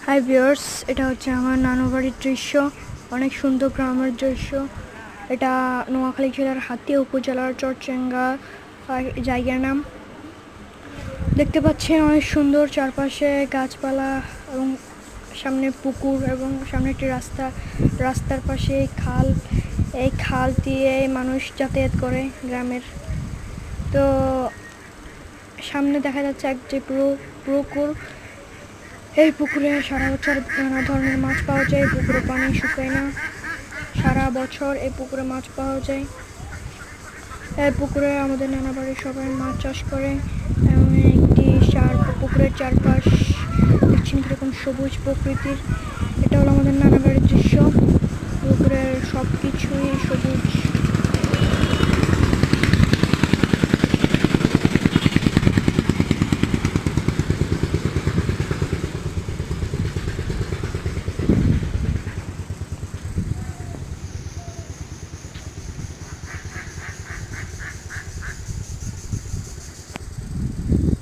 Hi viewers, এটা হচ্ছে আমার নানু বাড়ির দৃশ্য। অনেক সুন্দর গ্রামের দৃশ্য। এটা নোয়াখালী জেলার হাতিয়া উপজেলার চরচেঙ্গা জায়গার নাম। দেখতে পাচ্ছেন অনেক সুন্দর চারপাশে গাছপালা এবং সামনে পুকুর এবং সামনে একটি রাস্তার পাশে খাল। এই খাল দিয়ে মানুষ যাতায়াত করে গ্রামের। তো সামনে দেখা যাচ্ছে একটি পুকুর। এই পুকুরে সারা বছর নানা ধরনের মাছ পাওয়া যায়। পুকুরে পানি শুকায় না, সারা বছর এই পুকুরে মাছ পাওয়া যায়। এই পুকুরে আমাদের নানা বাড়ির সবাই মাছ চাষ করে এবং পুকুরের চারপাশ দেখছেন কিরকম সবুজ প্রকৃতির। এটা হলো আমাদের নানা বাড়ির দৃশ্য। পুকুরের সব কিছুই সবুজ।